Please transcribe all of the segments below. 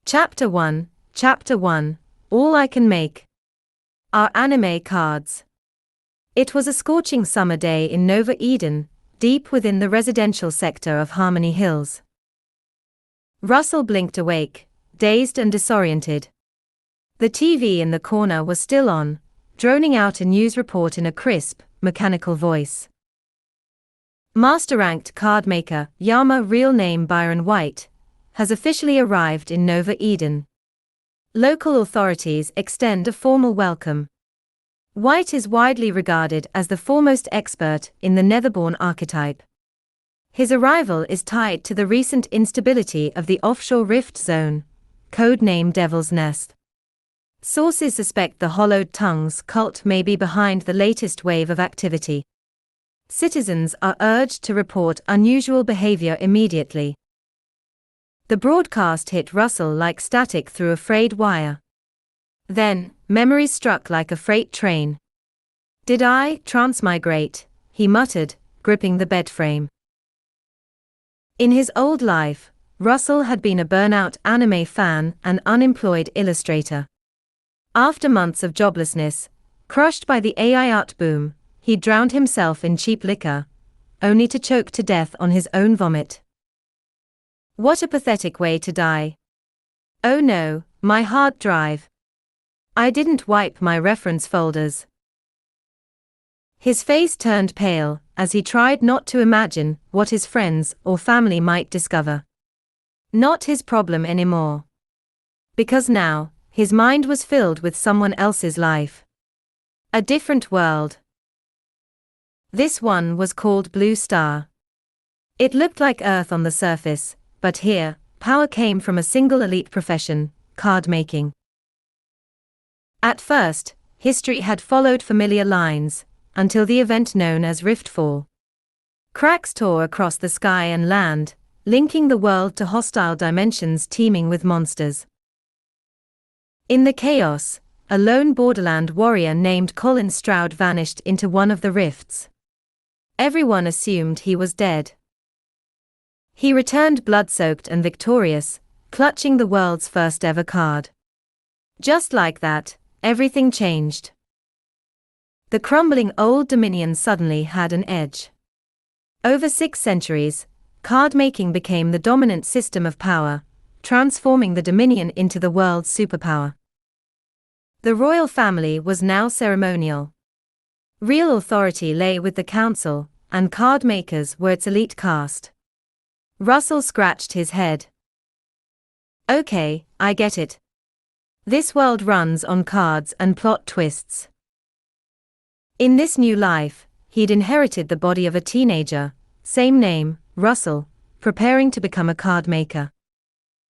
Chapter 1 All I Can Make Are Anime Cards. It was a scorching summer day in Nova Eden, deep within the residential sector of Harmony Hills. Russell blinked awake, dazed and disoriented. The TV in the corner was still on, droning out a news report in a crisp, mechanical voice. Master-ranked card maker, Yama, real name Byron White, has officially arrived in Nova Eden. Local authorities extend a formal welcome. White is widely regarded as the foremost expert in the Netherborn archetype. His arrival is tied to the recent instability of the offshore rift zone, codename Devil's Nest. Sources suspect the Hollowed Tongues cult may be behind the latest wave of activity. Citizens are urged to report unusual behavior immediately. The broadcast hit Russell like static through a frayed wire. Then, memories struck like a freight train. "Did I transmigrate?" he muttered, gripping the bed frame. In his old life, Russell had been a burnout anime fan and unemployed illustrator. After months of joblessness, crushed by the AI art boom, he drowned himself in cheap liquor, only to choke to death on his own vomit. What a pathetic way to die. Oh no, my hard drive. I didn't wipe my reference folders. His face turned pale as he tried not to imagine what his friends or family might discover. Not his problem anymore. Because now, his mind was filled with someone else's life. A different world. This one was called Blue Star. It looked like Earth on the surface, but here, power came from a single elite profession, card making. At first, history had followed familiar lines, until the event known as Riftfall. Cracks tore across the sky and land, linking the world to hostile dimensions teeming with monsters. In the chaos, a lone borderland warrior named Colin Stroud vanished into one of the rifts. Everyone assumed he was dead. He returned blood-soaked and victorious, clutching the world's first ever card. Just like that, everything changed. The crumbling old dominion suddenly had an edge. Over 6 centuries, card-making became the dominant system of power, transforming the Dominion into the world's superpower. The royal family was now ceremonial. Real authority lay with the council, and card makers were its elite caste. Russell scratched his head. Okay, I get it. This world runs on cards and plot twists. In this new life, he'd inherited the body of a teenager, same name, Russell, preparing to become a card maker.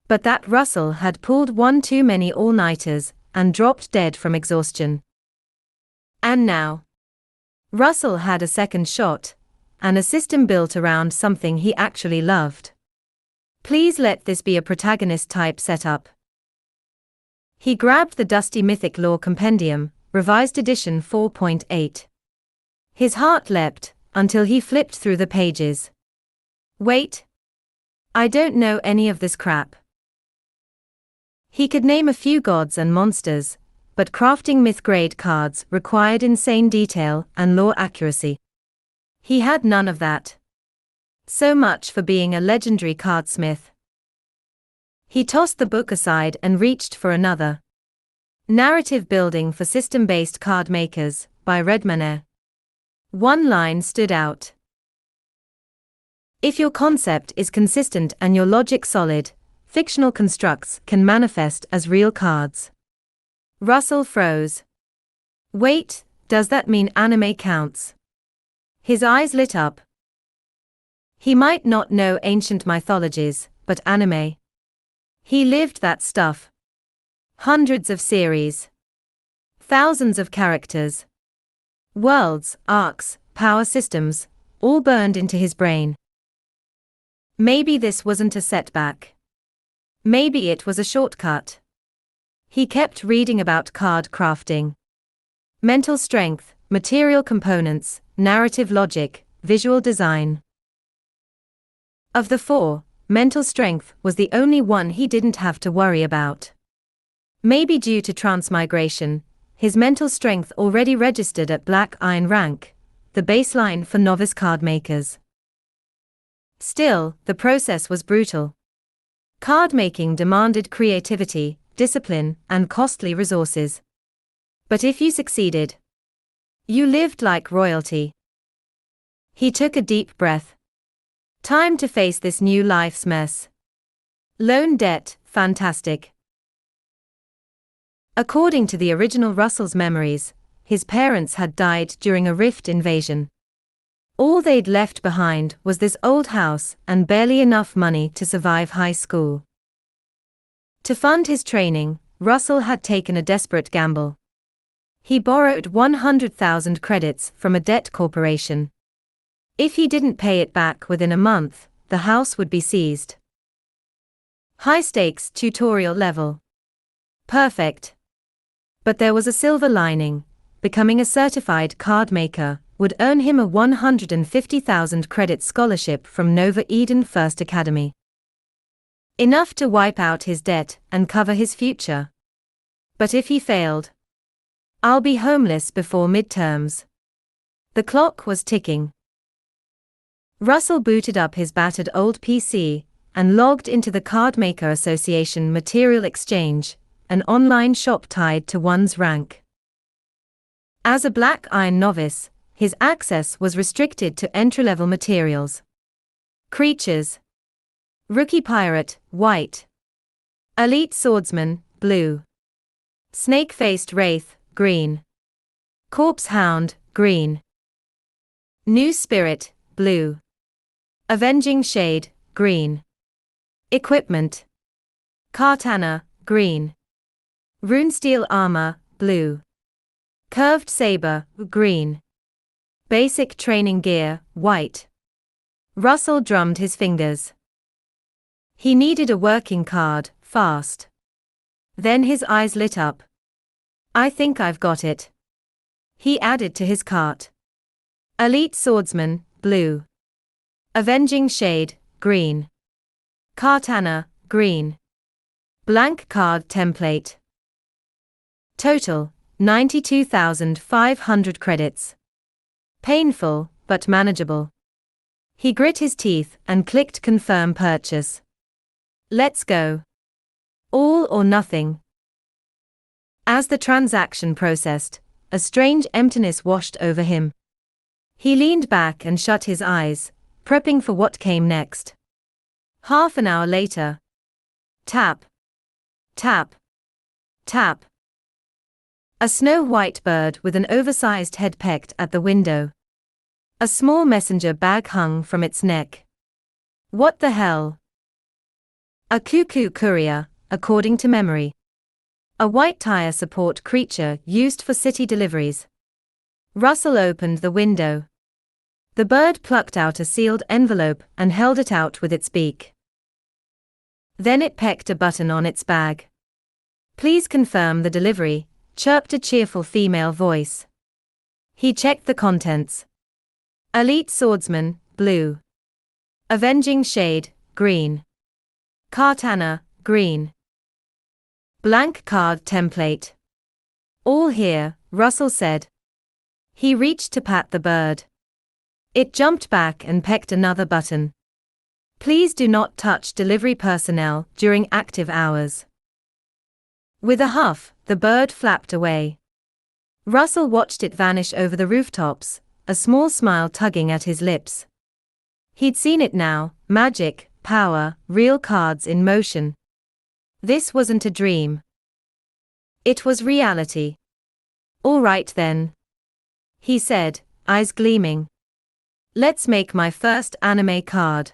But that Russell had pulled one too many all-nighters and dropped dead from exhaustion. And now, Russell had a second shot, and a system built around something he actually loved. Please let this be a protagonist-type setup. He grabbed the dusty Mythic Lore Compendium, revised edition 4.8. His heart leapt, until he flipped through the pages. Wait. I don't know any of this crap. He could name a few gods and monsters, but crafting myth-grade cards required insane detail and lore accuracy. He had none of that. So much for being a legendary cardsmith. He tossed the book aside and reached for another. Narrative Building for System-Based Card Makers, by Redmaner. One line stood out. If your concept is consistent and your logic solid, fictional constructs can manifest as real cards. Russell froze. Wait, does that mean anime counts? His eyes lit up. He might not know ancient mythologies, but anime. He lived that stuff. Hundreds of series. Thousands of characters. Worlds, arcs, power systems, all burned into his brain. Maybe this wasn't a setback. Maybe it was a shortcut. He kept reading about card crafting. Mental strength, material components, narrative logic, visual design. Of the 4, mental strength was the only one he didn't have to worry about. Maybe due to transmigration, his mental strength already registered at Black Iron rank, the baseline for novice card makers. Still, the process was brutal. Card making demanded creativity, discipline, and costly resources. But if you succeeded, you lived like royalty. He took a deep breath. Time to face this new life's mess. Loan debt, fantastic. According to the original Russell's memories, his parents had died during a rift invasion. All they'd left behind was this old house and barely enough money to survive high school. To fund his training, Russell had taken a desperate gamble. He borrowed 100,000 credits from a debt corporation. If he didn't pay it back within a month, the house would be seized. High-stakes tutorial level. Perfect. But there was a silver lining. Becoming a certified card maker would earn him a 150,000 credit scholarship from Nova Eden First Academy. Enough to wipe out his debt and cover his future. But if he failed, I'll be homeless before midterms. The clock was ticking. Russell booted up his battered old PC and logged into the Cardmaker Association Material Exchange, an online shop tied to one's rank. As a Black Iron novice, his access was restricted to entry-level materials. Creatures. Rookie Pirate, white. Elite Swordsman, blue. Snake-faced Wraith, green. Corpse Hound, green. New Spirit, blue. Avenging Shade, green. Equipment. Katana, green. Runesteel Armor, blue. Curved Saber, green. Basic Training Gear, white. Russell drummed his fingers. He needed a working card, fast. Then his eyes lit up. I think I've got it. He added to his cart. Elite Swordsman, blue. Avenging Shade, green. Katana, green. Blank card template. Total, 92,500 credits. Painful, but manageable. He grit his teeth and clicked confirm purchase. Let's go. All or nothing. As the transaction processed, a strange emptiness washed over him. He leaned back and shut his eyes, prepping for what came next. Half an hour later. Tap. Tap. Tap. A snow-white bird with an oversized head pecked at the window. A small messenger bag hung from its neck. What the hell? A cuckoo courier, according to memory. A white tire support creature used for city deliveries. Russell opened the window. The bird plucked out a sealed envelope and held it out with its beak. Then it pecked a button on its bag. Please confirm the delivery, chirped a cheerful female voice. He checked the contents. Elite Swordsman, blue. Avenging Shade, green. Katana, green. Blank card template. All here, Russell said. He reached to pat the bird. It jumped back and pecked another button. Please do not touch delivery personnel during active hours. With a huff, the bird flapped away. Russell watched it vanish over the rooftops, a small smile tugging at his lips. He'd seen it now, magic, power, real cards in motion. This wasn't a dream. It was reality. All right then, he said, eyes gleaming. Let's make my first anime card.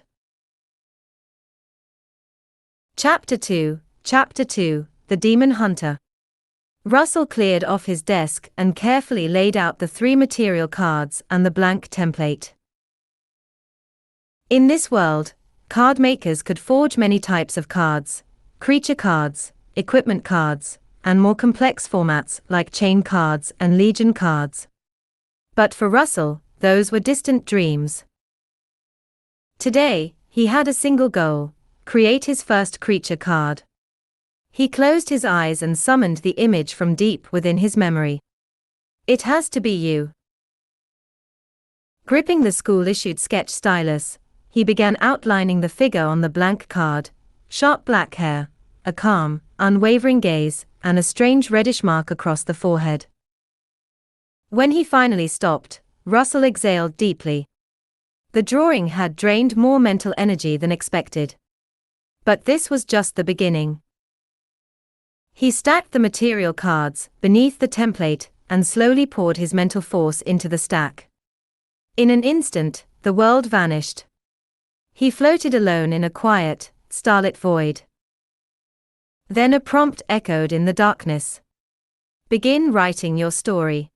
Chapter 2, The Demon Hunter. Russell cleared off his desk and carefully laid out the 3 material cards and the blank template. In this world, card makers could forge many types of cards, creature cards, equipment cards, and more complex formats like chain cards and legion cards. But for Russell, those were distant dreams. Today, he had a single goal: create his first creature card. He closed his eyes and summoned the image from deep within his memory. It has to be you. Gripping the school-issued sketch stylus, he began outlining the figure on the blank card: sharp black hair, a calm, unwavering gaze, and a strange reddish mark across the forehead. When he finally stopped, Russell exhaled deeply. The drawing had drained more mental energy than expected. But this was just the beginning. He stacked the material cards beneath the template and slowly poured his mental force into the stack. In an instant, the world vanished. He floated alone in a quiet, starlit void. Then a prompt echoed in the darkness. Begin writing your story.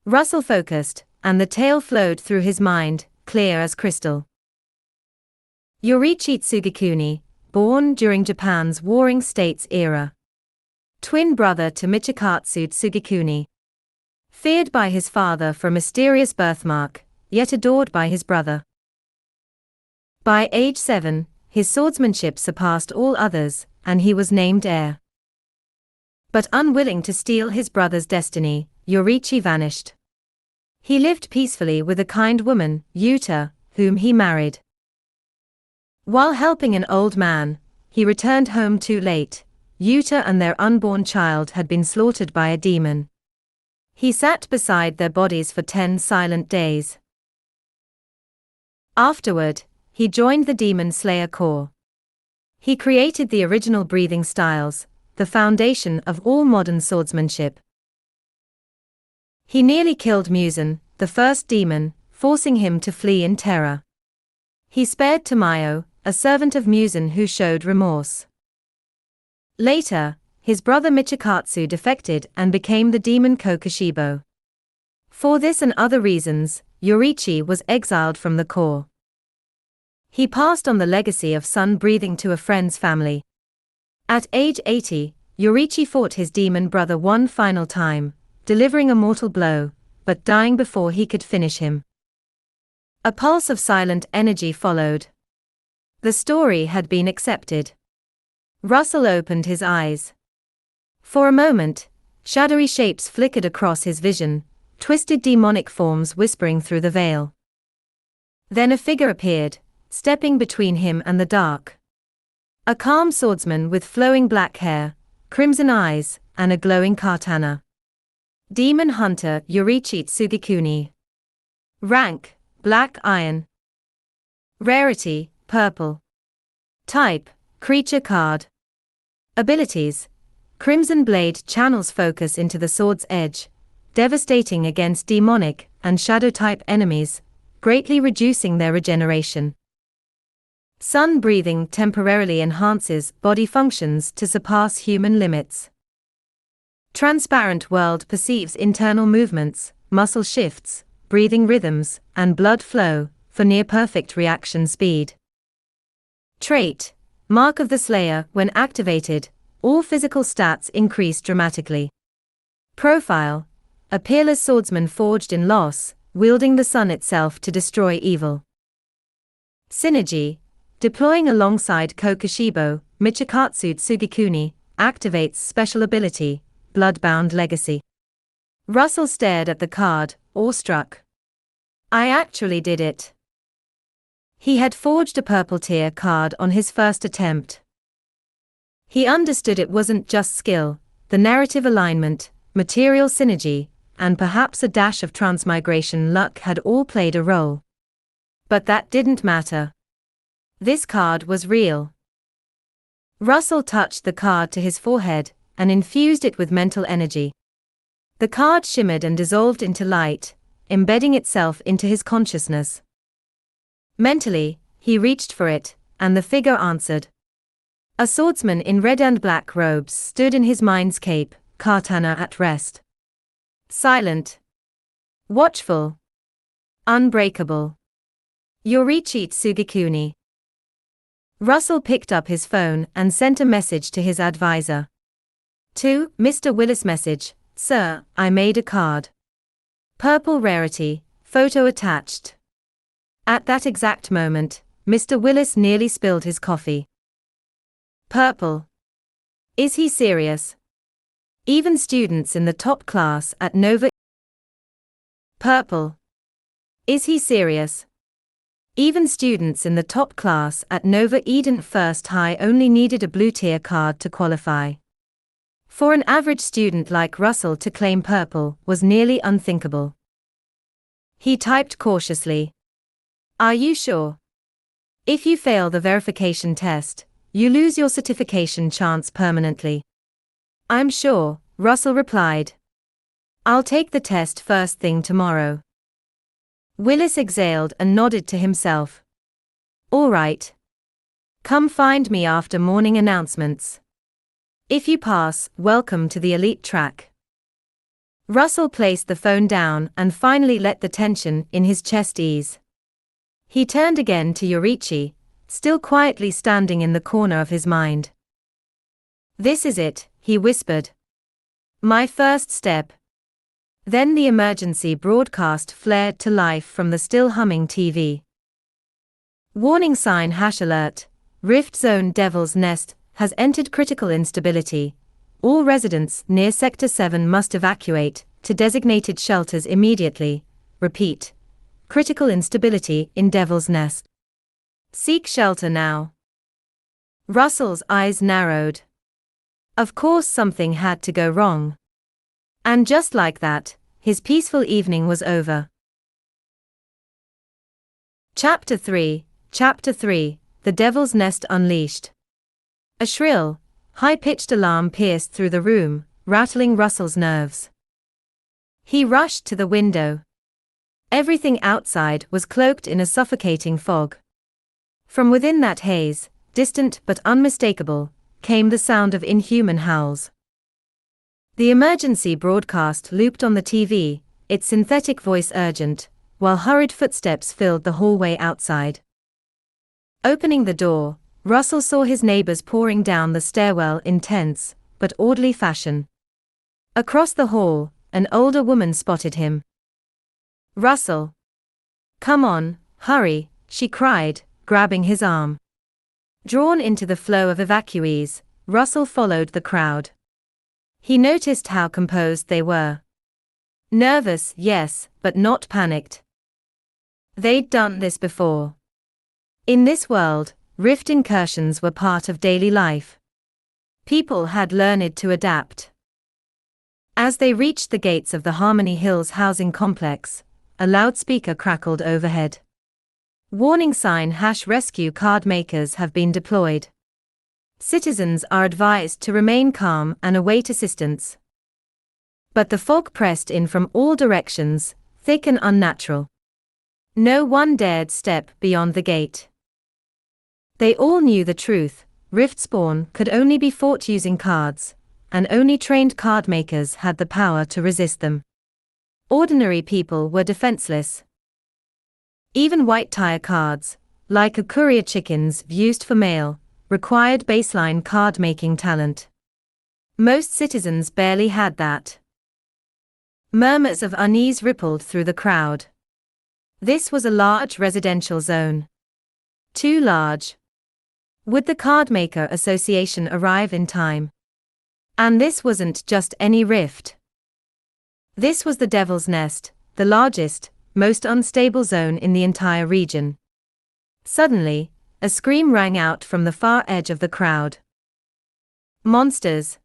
Russell focused, and the tale flowed through his mind, clear as crystal. Yoriichi Tsugikuni, born during Japan's Warring States era. Twin brother to Michikatsu Tsugikuni. Feared by his father for a mysterious birthmark, yet adored by his brother. By age 7, his swordsmanship surpassed all others, and he was named heir. But unwilling to steal his brother's destiny, Yoriichi vanished. He lived peacefully with a kind woman, Yuta, whom he married. While helping an old man, he returned home too late. Yuta and their unborn child had been slaughtered by a demon. He sat beside their bodies for 10 silent days. Afterward, he joined the Demon Slayer Corps. He created the original breathing styles, the foundation of all modern swordsmanship. He nearly killed Muzan, the first demon, forcing him to flee in terror. He spared Tamayo, a servant of Muzan who showed remorse. Later, his brother Michikatsu defected and became the demon Kokushibo. For this and other reasons, Yoriichi was exiled from the Corps. He passed on the legacy of sun breathing to a friend's family. At age 80, Yoriichi fought his demon brother one final time, delivering a mortal blow, but dying before he could finish him. A pulse of silent energy followed. The story had been accepted. Russell opened his eyes. For a moment, shadowy shapes flickered across his vision, twisted demonic forms whispering through the veil. Then a figure appeared, stepping between him and the dark. A calm swordsman with flowing black hair, crimson eyes, and a glowing katana. Demon Hunter Yoriichi Tsugikuni. Rank: Black Iron. Rarity: Purple. Type: Creature card. Abilities: Crimson Blade channels focus into the sword's edge, devastating against demonic and shadow-type enemies, greatly reducing their regeneration. Sun breathing temporarily enhances body functions to surpass human limits. Transparent world perceives internal movements, muscle shifts, breathing rhythms, and blood flow, for near-perfect reaction speed. Trait: Mark of the Slayer. When activated, all physical stats increase dramatically. Profile: A peerless swordsman forged in loss, wielding the sun itself to destroy evil. Synergy: Deploying alongside Kokushibo, Michikatsu Tsugikuni, activates special ability, Bloodbound Legacy. Russell stared at the card, awestruck. I actually did it. He had forged a purple tier card on his first attempt. He understood it wasn't just skill, the narrative alignment, material synergy, and perhaps a dash of transmigration luck had all played a role. But that didn't matter. This card was real. Russell touched the card to his forehead and infused it with mental energy. The card shimmered and dissolved into light, embedding itself into his consciousness. Mentally, he reached for it, and the figure answered. A swordsman in red and black robes stood in his mind's cape, katana at rest. Silent. Watchful. Unbreakable. Yoriichi Tsugikuni. Russell picked up his phone and sent a message to his advisor. To Mr. Willis. Message: Sir, I made a card. Purple rarity, photo attached. At that exact moment, Mr. Willis nearly spilled his coffee. Purple. Is he serious? Even students in the top class at Nova. Purple. Is he serious? Even students in the top class at Nova Eden First High only needed a blue tier card to qualify. For an average student like Russell to claim purple was nearly unthinkable. He typed cautiously. Are you sure? If you fail the verification test, you lose your certification chance permanently. I'm sure, Russell replied. I'll take the test first thing tomorrow. Willis exhaled and nodded to himself. All right. Come find me after morning announcements. If you pass, welcome to the elite track. Russell placed the phone down and finally let the tension in his chest ease. He turned again to Yorichi, still quietly standing in the corner of his mind. This is it, he whispered. My first step. Then the emergency broadcast flared to life from the still humming TV. Warning sign hash alert. Rift Zone Devil's Nest has entered critical instability. All residents near Sector 7 must evacuate to designated shelters immediately. Repeat. Critical instability in Devil's Nest. Seek shelter now. Russell's eyes narrowed. Of course something had to go wrong. And just like that, his peaceful evening was over. Chapter 3, The Devil's Nest Unleashed. A shrill, high-pitched alarm pierced through the room, rattling Russell's nerves. He rushed to the window. Everything outside was cloaked in a suffocating fog. From within that haze, distant but unmistakable, came the sound of inhuman howls. The emergency broadcast looped on the TV, its synthetic voice urgent, while hurried footsteps filled the hallway outside. Opening the door, Russell saw his neighbors pouring down the stairwell in tense, but orderly fashion. Across the hall, an older woman spotted him. Russell. Come on, hurry, she cried, grabbing his arm. Drawn into the flow of evacuees, Russell followed the crowd. He noticed how composed they were. Nervous, yes, but not panicked. They'd done this before. In this world, rift incursions were part of daily life. People had learned to adapt. As they reached the gates of the Harmony Hills housing complex, a loudspeaker crackled overhead. Warning sign hash rescue card makers have been deployed. Citizens are advised to remain calm and await assistance. But the fog pressed in from all directions, thick and unnatural. No one dared step beyond the gate. They all knew the truth, rift spawn could only be fought using cards, and only trained card makers had the power to resist them. Ordinary people were defenseless. Even white tire cards, like a courier chickens used for mail, required baseline card-making talent. Most citizens barely had that. Murmurs of unease rippled through the crowd. This was a large residential zone. Too large. Would the Cardmaker Association arrive in time? And this wasn't just any rift. This was the Devil's Nest, the largest, most unstable zone in the entire region. Suddenly, a scream rang out from the far edge of the crowd. Monsters!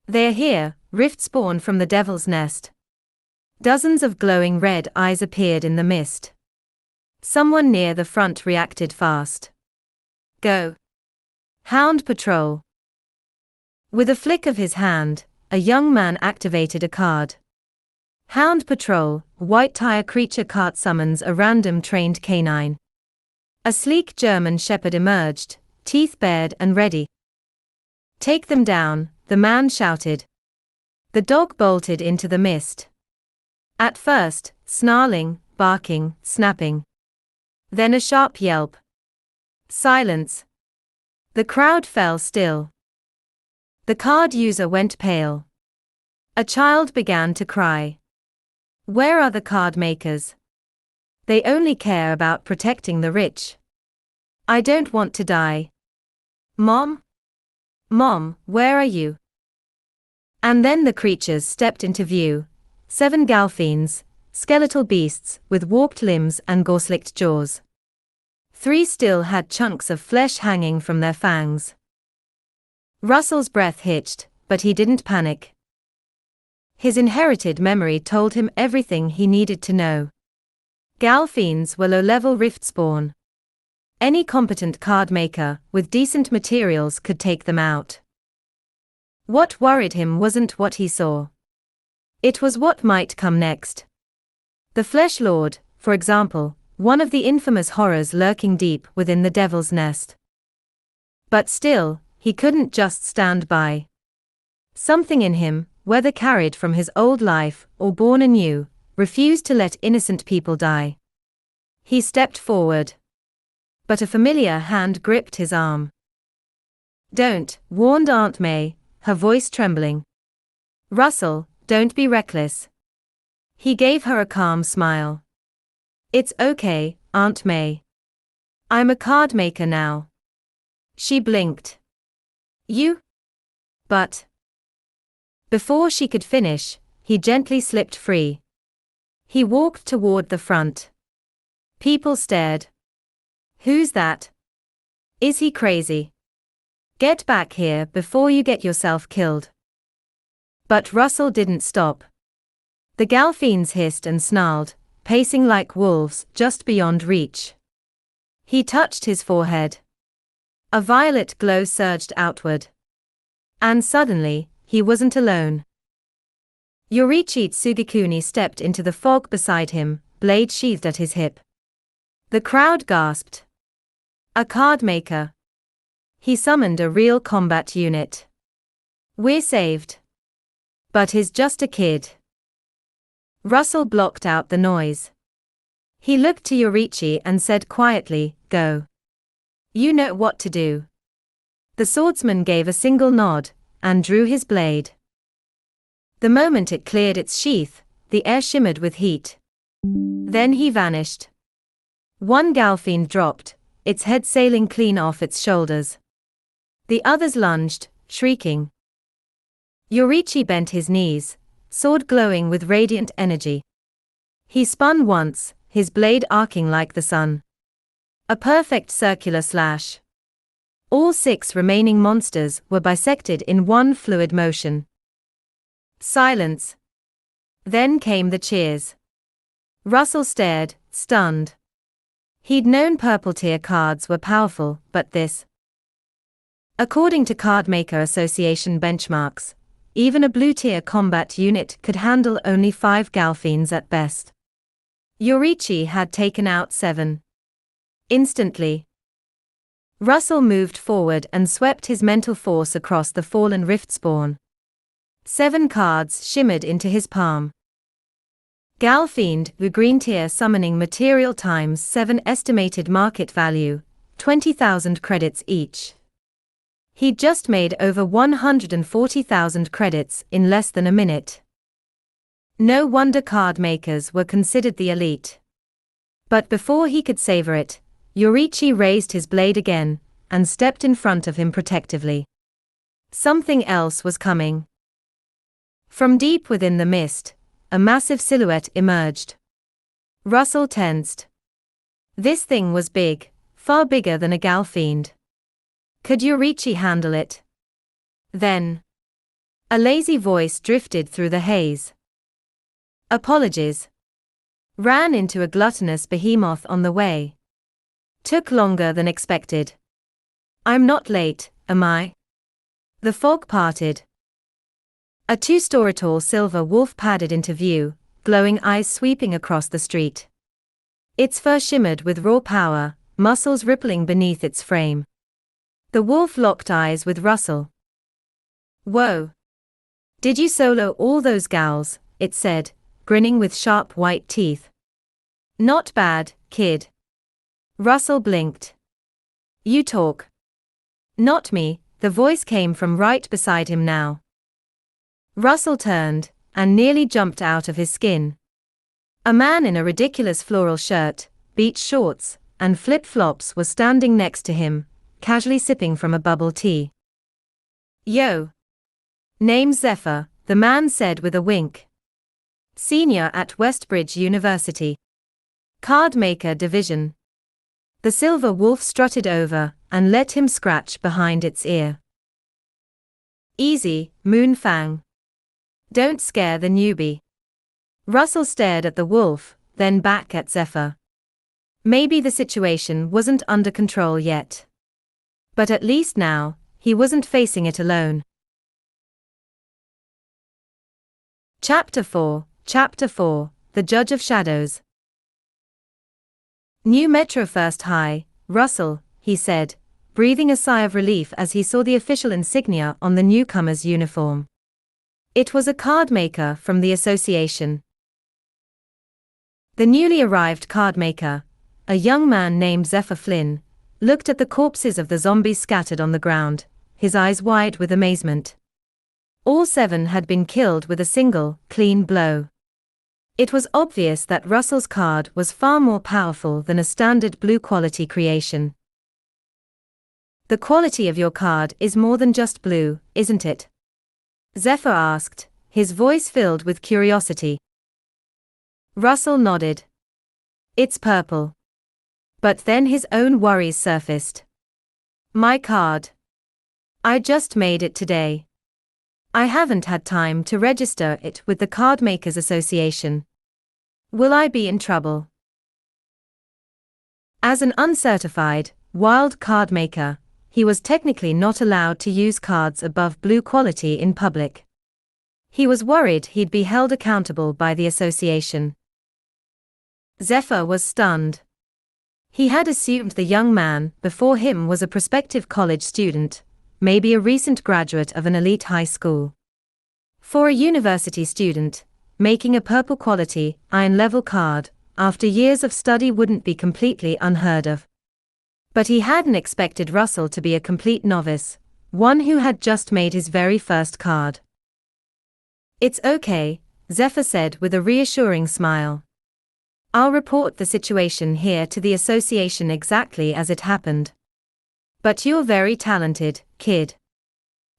They're here, rift spawn from the Devil's Nest. Dozens of glowing red eyes appeared in the mist. Someone near the front reacted fast. Go! Hound Patrol! With a flick of his hand, a young man activated a card. Hound Patrol, white tire creature cart summons a random trained canine. A sleek German shepherd emerged, teeth bared and ready. Take them down, the man shouted. The dog bolted into the mist. At first, snarling, barking, snapping. Then a sharp yelp. Silence. The crowd fell still. The card user went pale. A child began to cry. Where are the card makers? They only care about protecting the rich. I don't want to die. Mom? Mom, where are you? And then the creatures stepped into view. 7 galfiends, skeletal beasts with warped limbs and gore-slicked jaws. 3 still had chunks of flesh hanging from their fangs. Russell's breath hitched, but he didn't panic. His inherited memory told him everything he needed to know. Galfiends were low-level rift spawn. Any competent card maker with decent materials could take them out. What worried him wasn't what he saw. It was what might come next. The Flesh Lord, for example, one of the infamous horrors lurking deep within the Devil's Nest. But still, he couldn't just stand by. Something in him, whether carried from his old life or born anew, refused to let innocent people die. He stepped forward. But a familiar hand gripped his arm. "Don't," warned Aunt May, her voice trembling. "Russell, don't be reckless." He gave her a calm smile. "It's okay, Aunt May. I'm a card maker now." She blinked. "You? But..." Before she could finish, he gently slipped free. He walked toward the front. People stared. "Who's that? Is he crazy? Get back here before you get yourself killed." But Russell didn't stop. The galfiends hissed and snarled, pacing like wolves just beyond reach. He touched his forehead. A violet glow surged outward. And suddenly, he wasn't alone. Yoriichi Shigekuni stepped into the fog beside him, blade sheathed at his hip. The crowd gasped. A card maker. He summoned a real combat unit. "We're saved." "But he's just a kid." Russell blocked out the noise. He looked to Yoriichi and said quietly, "Go. You know what to do." The swordsman gave a single nod, and drew his blade. The moment it cleared its sheath, the air shimmered with heat. Then he vanished. One galfiend dropped, its head sailing clean off its shoulders. The others lunged, shrieking. Yoriichi bent his knees, sword glowing with radiant energy. He spun once, his blade arcing like the sun. A perfect circular slash. All 6 remaining monsters were bisected in one fluid motion. Silence. Then came the cheers. Russell stared, stunned. He'd known purple tier cards were powerful, but this. According to Card Maker Association benchmarks, even a blue tier combat unit could handle only 5 galfiends at best. Yoriichi had taken out 7. Instantly. Russell moved forward and swept his mental force across the fallen rift spawn. 7 cards shimmered into his palm. Galfiend, the green tier summoning material times 7 estimated market value, 20,000 credits each. He'd just made over 140,000 credits in less than a minute. No wonder card makers were considered the elite. But before he could savor it, Yoriichi raised his blade again, and stepped in front of him protectively. Something else was coming. From deep within the mist, a massive silhouette emerged. Russell tensed. This thing was big, far bigger than a galfiend. Could Yoriichi handle it? Then, a lazy voice drifted through the haze. "Apologies. Ran into a gluttonous behemoth on the way. Took longer than expected. I'm not late, am I?" The fog parted. A 2-story tall silver wolf padded into view, glowing eyes sweeping across the street. Its fur shimmered with raw power, muscles rippling beneath its frame. The wolf locked eyes with Russell. "Whoa. Did you solo all those gals?" it said, grinning with sharp white teeth. "Not bad, kid." Russell blinked. "You talk." "Not me," the voice came from right beside him now. Russell turned, and nearly jumped out of his skin. A man in a ridiculous floral shirt, beach shorts, and flip-flops was standing next to him, casually sipping from a bubble tea. Yo. Name's Zephyr, the man said with a wink. Senior at Westbridge University. Card Maker Division. The silver wolf strutted over and let him scratch behind its ear. Easy, Moonfang. Don't scare the newbie. Russell stared at the wolf, then back at Zephyr. Maybe the situation wasn't under control yet. But at least now, he wasn't facing it alone. Chapter 4, The Judge of Shadows. New Metro First High, Russell, he said, breathing a sigh of relief as he saw the official insignia on the newcomer's uniform. It was a card maker from the association. The newly arrived card maker, a young man named Zephyr Flynn, looked at the corpses of the zombies scattered on the ground, his eyes wide with amazement. All 7 had been killed with a single, clean blow. It was obvious that Russell's card was far more powerful than a standard blue-quality creation. The quality of your card is more than just blue, isn't it? Zephyr asked, his voice filled with curiosity. Russell nodded. It's purple. But then his own worries surfaced. My card. I just made it today. I haven't had time to register it with the Card Makers Association. Will I be in trouble? As an uncertified, wild card maker, he was technically not allowed to use cards above blue quality in public. He was worried he'd be held accountable by the association. Zephyr was stunned. He had assumed the young man before him was a prospective college student, maybe a recent graduate of an elite high school. For a university student, making a purple quality, iron-level card, after years of study wouldn't be completely unheard of. But he hadn't expected Russell to be a complete novice, one who had just made his very first card. It's okay, Zephyr said with a reassuring smile. I'll report the situation here to the association exactly as it happened. But you're very talented, kid.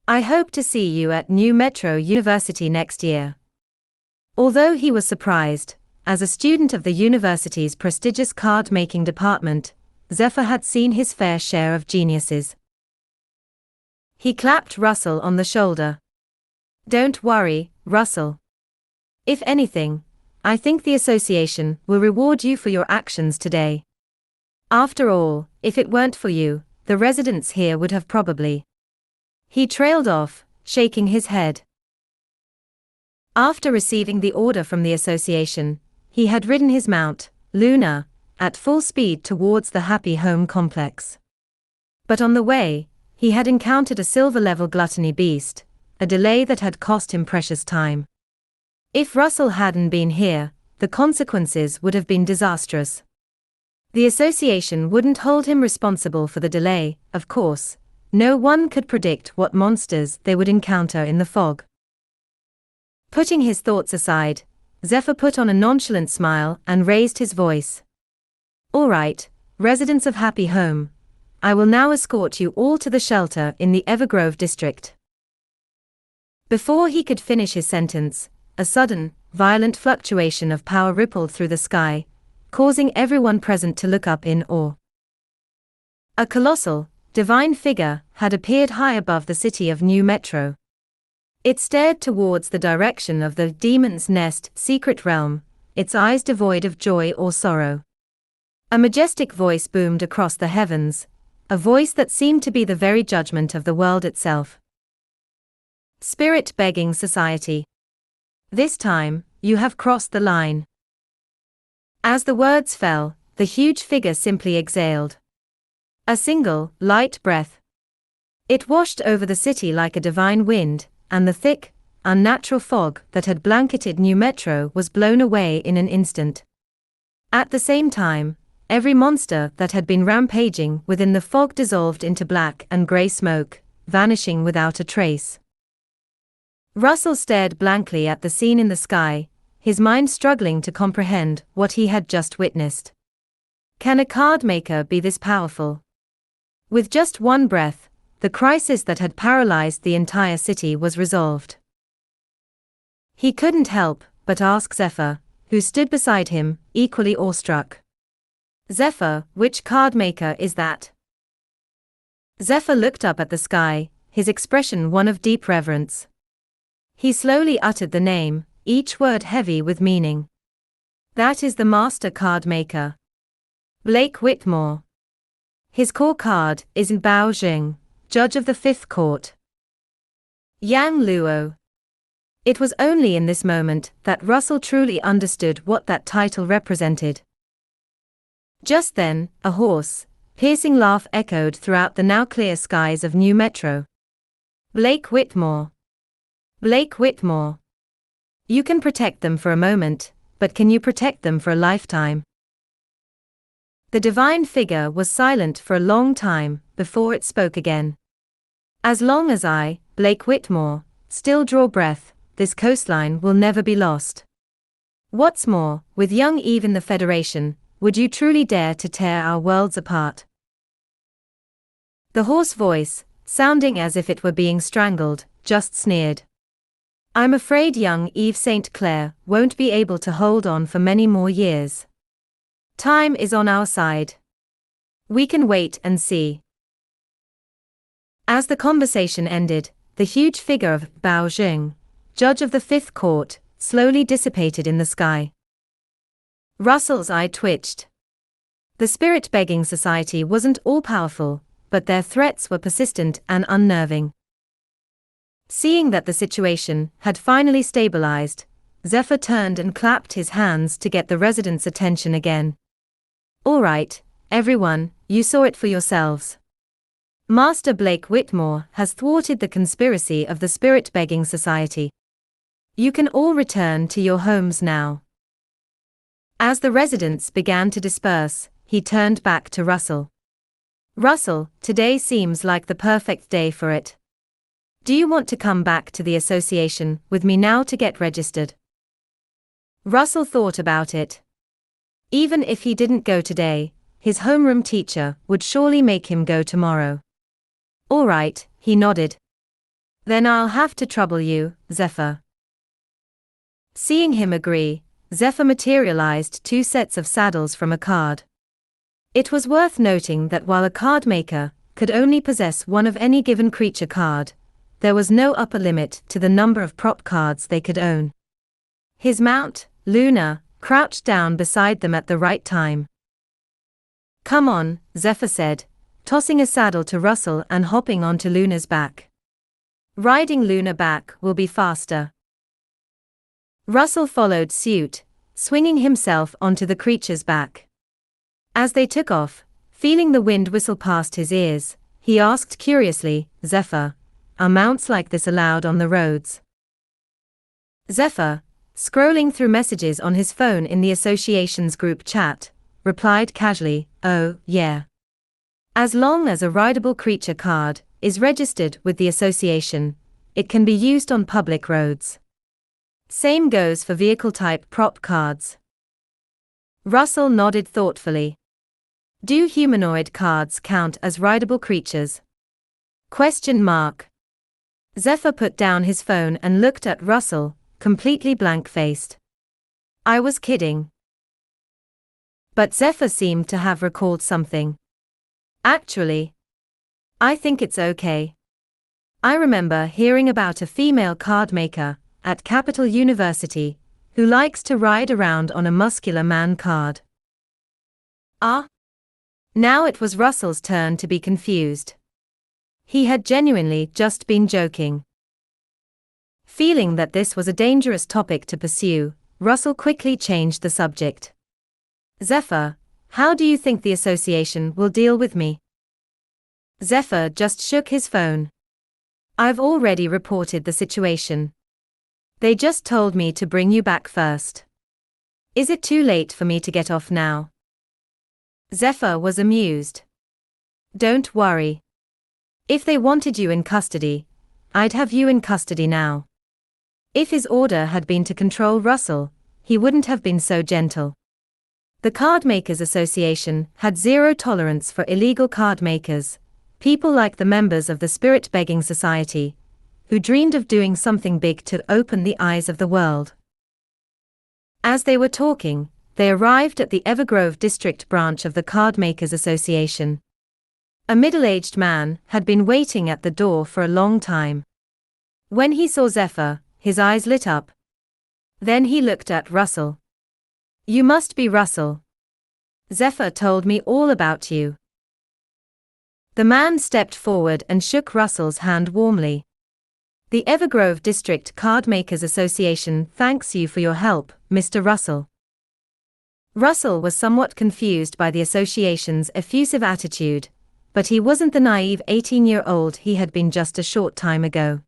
I hope to see you at New Metro University next year. Although he was surprised, as a student of the university's prestigious card-making department, Zephyr had seen his fair share of geniuses. He clapped Russell on the shoulder. Don't worry, Russell. If anything, I think the association will reward you for your actions today. After all, if it weren't for you, the residents here would have probably. He trailed off, shaking his head. After receiving the order from the association, he had ridden his mount, Luna, at full speed towards the Happy Home complex. But on the way, he had encountered a silver-level gluttony beast, a delay that had cost him precious time. If Russell hadn't been here, the consequences would have been disastrous. The association wouldn't hold him responsible for the delay, of course. No one could predict what monsters they would encounter in the fog. Putting his thoughts aside, Zephyr put on a nonchalant smile and raised his voice. All right, residents of Happy Home, I will now escort you all to the shelter in the Evergrove district. Before he could finish his sentence, a sudden, violent fluctuation of power rippled through the sky, causing everyone present to look up in awe. A colossal, divine figure had appeared high above the city of New Metro. It stared towards the direction of the Demon's Nest secret realm, its eyes devoid of joy or sorrow. A majestic voice boomed across the heavens, a voice that seemed to be the very judgment of the world itself. Spirit Begging Society. This time, you have crossed the line. As the words fell, the huge figure simply exhaled. A single, light breath. It washed over the city like a divine wind, and the thick, unnatural fog that had blanketed New Metro was blown away in an instant. At the same time, every monster that had been rampaging within the fog dissolved into black and grey smoke, vanishing without a trace. Russell stared blankly at the scene in the sky, his mind struggling to comprehend what he had just witnessed. Can a card maker be this powerful? With just one breath, the crisis that had paralyzed the entire city was resolved. He couldn't help but ask Zephyr, who stood beside him, equally awestruck. "Zephyr, which card maker is that?" Zephyr looked up at the sky, his expression one of deep reverence. He slowly uttered the name, each word heavy with meaning. "That is the master card maker. Blake Whitmore. His core card is Bao Jing, Judge of the Fifth Court." Yang Luo. It was only in this moment that Russell truly understood what that title represented. Just then, a hoarse, piercing laugh echoed throughout the now clear skies of New Metro. "Blake Whitmore. Blake Whitmore. You can protect them for a moment, but can you protect them for a lifetime?" The divine figure was silent for a long time before it spoke again. "As long as I, Blake Whitmore, still draw breath, this coastline will never be lost. What's more, with young Eve in the Federation, would you truly dare to tear our worlds apart?" The hoarse voice, sounding as if it were being strangled, just sneered. "I'm afraid young Eve St. Clair won't be able to hold on for many more years. Time is on our side. We can wait and see." As the conversation ended, the huge figure of Bao Jing, Judge of the Fifth Court, slowly dissipated in the sky. Russell's eye twitched. The Spirit Begging Society wasn't all-powerful, but their threats were persistent and unnerving. Seeing that the situation had finally stabilized, Zephyr turned and clapped his hands to get the residents' attention again. "All right, everyone, you saw it for yourselves. Master Blake Whitmore has thwarted the conspiracy of the Spirit Begging Society. You can all return to your homes now." As the residents began to disperse, he turned back to Russell. "Russell, today seems like the perfect day for it. Do you want to come back to the association with me now to get registered?" Russell thought about it. Even if he didn't go today, his homeroom teacher would surely make him go tomorrow. "All right," he nodded. "Then I'll have to trouble you, Zephyr." Seeing him agree, Zephyr materialized 2 sets of saddles from a card. It was worth noting that while a card maker could only possess one of any given creature card, there was no upper limit to the number of prop cards they could own. His mount, Luna, crouched down beside them at the right time. "Come on," Zephyr said, tossing a saddle to Russell and hopping onto Luna's back. "Riding Luna back will be faster." Russell followed suit, swinging himself onto the creature's back. As they took off, feeling the wind whistle past his ears, he asked curiously, "Zephyr, are mounts like this allowed on the roads?" Zephyr, scrolling through messages on his phone in the association's group chat, replied casually, "Oh, yeah. As long as a rideable creature card is registered with the association, it can be used on public roads. Same goes for vehicle-type prop cards." Russell nodded thoughtfully. "Do humanoid cards count as rideable creatures?" Question mark. Zephyr put down his phone and looked at Russell, completely blank-faced. "I was kidding." But Zephyr seemed to have recalled something. "Actually, I think it's okay. I remember hearing about a female card maker at Capital University who likes to ride around on a muscular man card." Ah? Now it was Russell's turn to be confused. He had genuinely just been joking. Feeling that this was a dangerous topic to pursue, Russell quickly changed the subject. "Zephyr, how do you think the association will deal with me?" Zephyr just shook his phone. "I've already reported the situation. They just told me to bring you back first. Is it too late for me to get off now?" Zephyr was amused. "Don't worry. If they wanted you in custody, I'd have you in custody now." If his order had been to control Russell, he wouldn't have been so gentle. The Card Makers Association had zero tolerance for illegal card makers, People like the members of the Spirit Begging Society, who dreamed of doing something big to open the eyes of the world. As they were talking, they arrived at the Evergrove District branch of the Cardmakers Association. A middle-aged man had been waiting at the door for a long time. When he saw Zephyr, his eyes lit up. Then he looked at Russell. "You must be Russell. Zephyr told me all about you." The man stepped forward and shook Russell's hand warmly. "The Evergrove District Cardmakers Association thanks you for your help, Mr. Russell." Russell was somewhat confused by the association's effusive attitude, but he wasn't the naive 18-year-old he had been just a short time ago.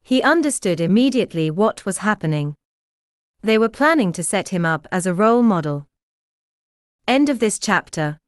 He understood immediately what was happening. They were planning to set him up as a role model. End of this chapter.